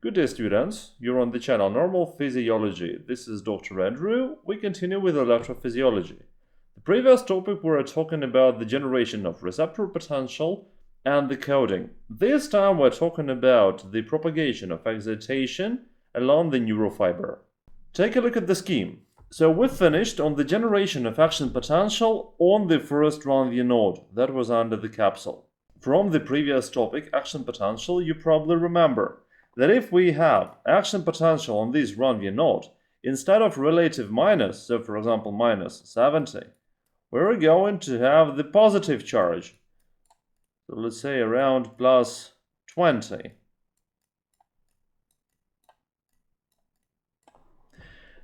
Good day, students. You're on the channel Normal Physiology. This is Dr. Andrew. We continue with electrophysiology. The previous topic we were talking about the generation of receptor potential and the coding. This time we're talking about the propagation of excitation along the neurofiber. Take a look at the scheme. So we finished on the generation of action potential on the first Ranvier node that was under the capsule. From the previous topic, action potential, you probably remember that if we have action potential on this Ranvier node, instead of relative minus, so for example minus 70, we're going to have the positive charge. So let's say around plus 20.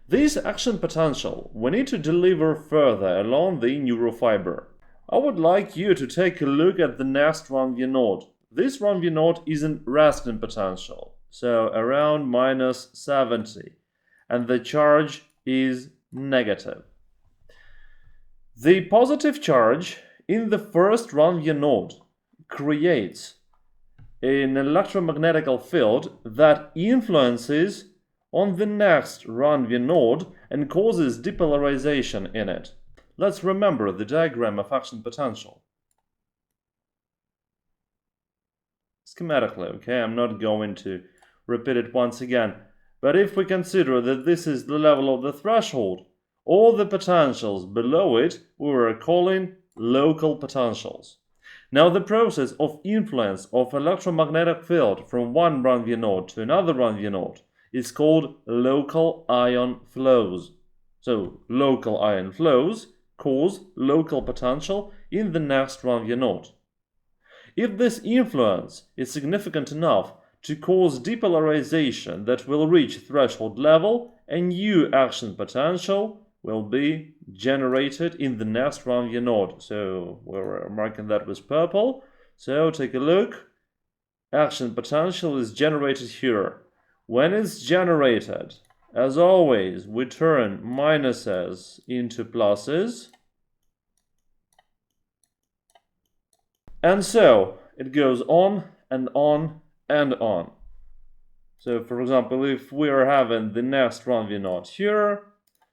This action potential we need to deliver further along the neurofiber. I would like you to take a look at the next Ranvier node. This Ranvier node is in resting potential, so around minus 70, and the charge is negative. The positive charge in the first Ranvier node creates an electromagnetic field that influences on the next Ranvier node and causes depolarization in it. Let's remember the diagram of action potential. Schematically, okay? I'm not going to repeat it once again. But if we consider that this is the level of the threshold, all the potentials below it we were calling local potentials. Now the process of influence of electromagnetic field from one Ranvier node to another Ranvier node is called local ion flows. So local ion flows cause local potential in the next Ranvier node. If this influence is significant enough to cause depolarization that will reach threshold level, a new action potential will be generated in the next Ranvier node. So we're marking that with purple. So take a look. Action potential is generated here. When it's generated, as always, we turn minuses into pluses. And so it goes on and on and on. So for example, if we are having the next Ranvier node here,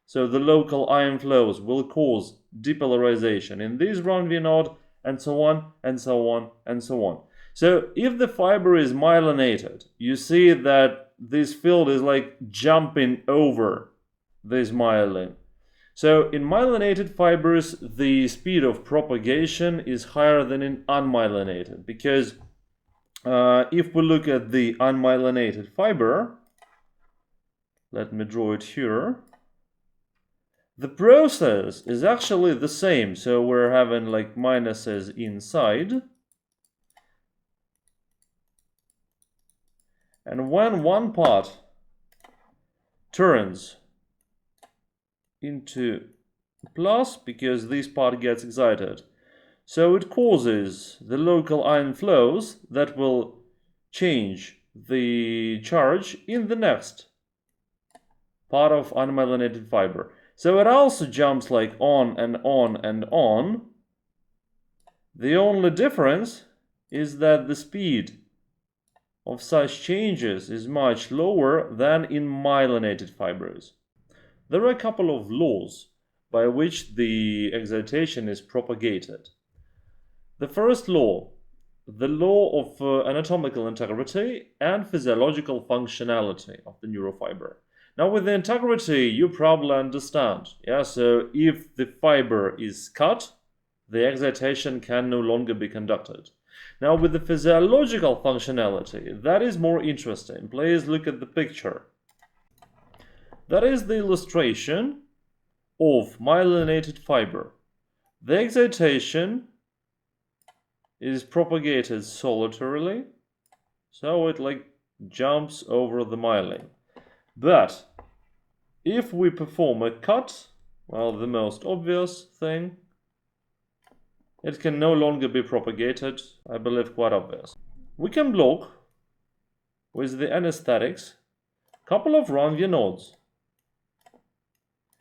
so the local ion flows will cause depolarization in this Ranvier node, and so on, and so on, and so on. So if the fiber is myelinated, you see that this field is like jumping over this myelin. So in myelinated fibers, the speed of propagation is higher than in unmyelinated, because if we look at the unmyelinated fiber, let me draw it here, the process is actually the same. So we're having like minuses inside. And when one part turns into plus, because this part gets excited, so it causes the local ion flows that will change the charge in the next part of unmyelinated fiber. So it also jumps like on and on and on. The only difference is that the speed of such changes is much lower than in myelinated fibers. There are a couple of laws by which the excitation is propagated. The first law, the law of anatomical integrity and physiological functionality of the neurofiber. Now with the integrity you probably understand, yeah, so if the fiber is cut, the excitation can no longer be conducted. Now with the physiological functionality, that is more interesting. Please look at the picture. That is the illustration of myelinated fiber. The excitation is propagated solitarily, so it like jumps over the myelin. But if we perform a cut, well, the most obvious thing, it can no longer be propagated, I believe quite obvious. We can block, with the anesthetics, a couple of Ranvier nodes.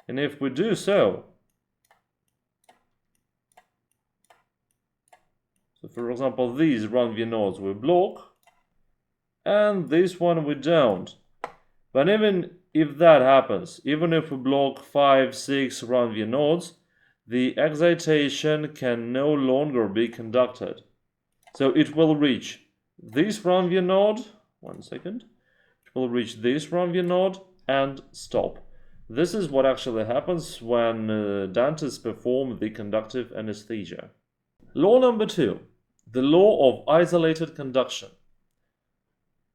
And if we do so, for example, these Ranvier nodes we block, and this one we don't. But even if that happens, even if we block 5, 6 Ranvier nodes, the excitation can no longer be conducted. So it will reach this Ranvier node, one second, it will reach this Ranvier node and stop. This is what actually happens when dentists perform the conductive anesthesia. Law number 2, the law of isolated conduction.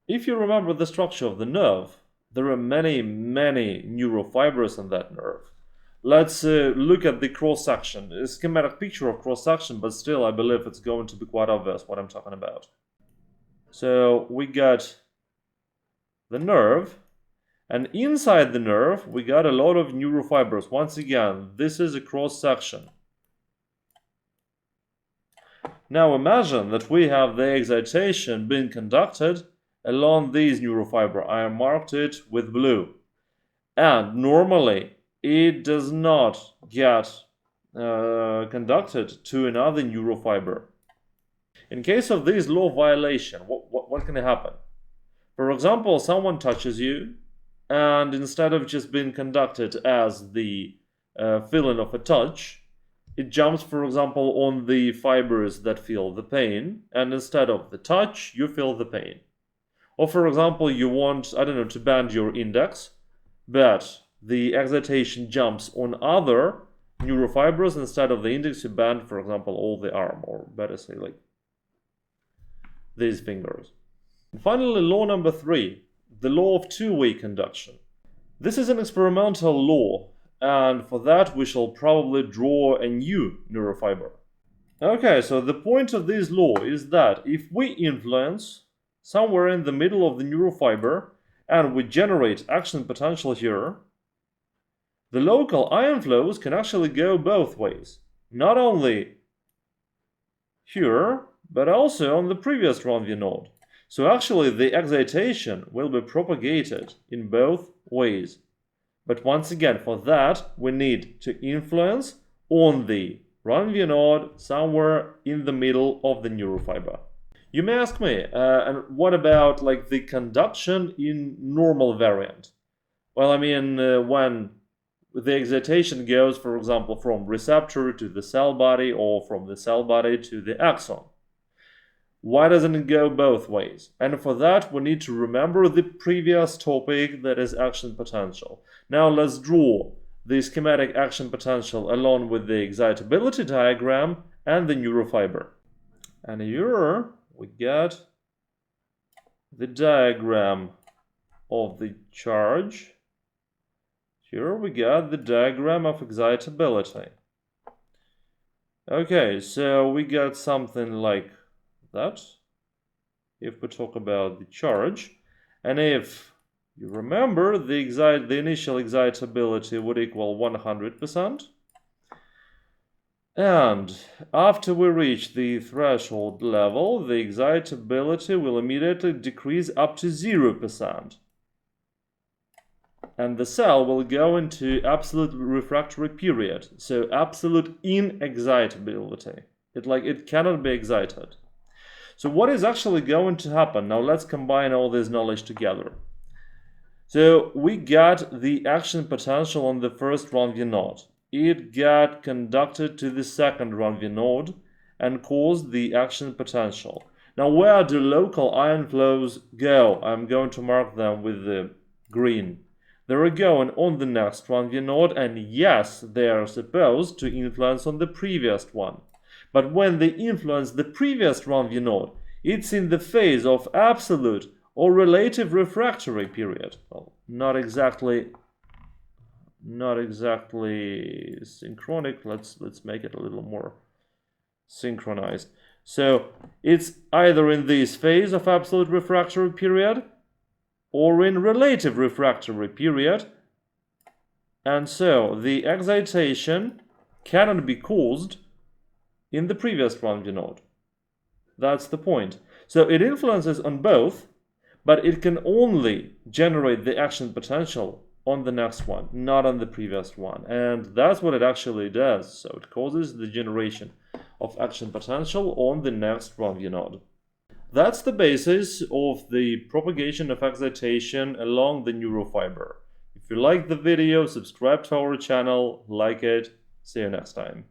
If you remember the structure of the nerve, there are many neurofibers in that nerve. Let's look at the cross-section. A schematic picture of cross-section, but still I believe it's going to be quite obvious what I'm talking about. So we got the nerve, and inside the nerve we got a lot of neurofibers. Once again, this is a cross-section. Now imagine that we have the excitation being conducted along these neurofibers. I marked it with blue. And normally it does not get conducted to another neurofiber. In case of this law violation, what can happen? For example, someone touches you, and instead of just being conducted as the feeling of a touch, it jumps, for example, on the fibers that feel the pain, and instead of the touch, you feel the pain. Or for example, you want, I don't know, to bend your index, but the excitation jumps on other neurofibers. Instead of the index, you bend, for example, all the arm, or better say, like these fingers. And finally, law number 3, the law of two-way conduction. This is an experimental law, and for that we shall probably draw a new neurofiber. Okay, so the point of this law is that if we influence somewhere in the middle of the neurofiber and we generate action potential here, the local ion flows can actually go both ways. Not only here, but also on the previous Ranvier node. So actually the excitation will be propagated in both ways. But once again, for that we need to influence on the Ranvier node somewhere in the middle of the neurofiber. You may ask me, and what about like the conduction in normal variant? Well, I mean, when the excitation goes, for example, from receptor to the cell body or from the cell body to the axon. Why doesn't it go both ways? And for that, we need to remember the previous topic, that is action potential. Now let's draw the schematic action potential along with the excitability diagram and the neurofiber. And here we get the diagram of the charge. Here we got the diagram of excitability. Okay, so we got something like that, if we talk about the charge. And if you remember, the initial excitability would equal 100%. And after we reach the threshold level, the excitability will immediately decrease up to 0%. And the cell will go into absolute refractory period, so absolute inexcitability. It cannot be excited. So what is actually going to happen? Now let's combine all this knowledge together. So we got the action potential on the first Ranvier node. It got conducted to the second Ranvier node and caused the action potential. Now where do local ion flows go? I'm going to mark them with the green. They are going on the next Ranvier node, and yes, they are supposed to influence on the previous one. But when they influence the previous Ranvier node, it's in the phase of absolute or relative refractory period. Well, not exactly synchronic. Let's make it a little more synchronized. So it's either in this phase of absolute refractory period or in relative refractory period, and so the excitation cannot be caused in the previous Ranvier node. That's the point. So it influences on both, but it can only generate the action potential on the next one, not on the previous one. And that's what it actually does. So it causes the generation of action potential on the next Ranvier node. That's the basis of the propagation of excitation along the neurofiber. If you like the video, subscribe to our channel, like it. See you next time.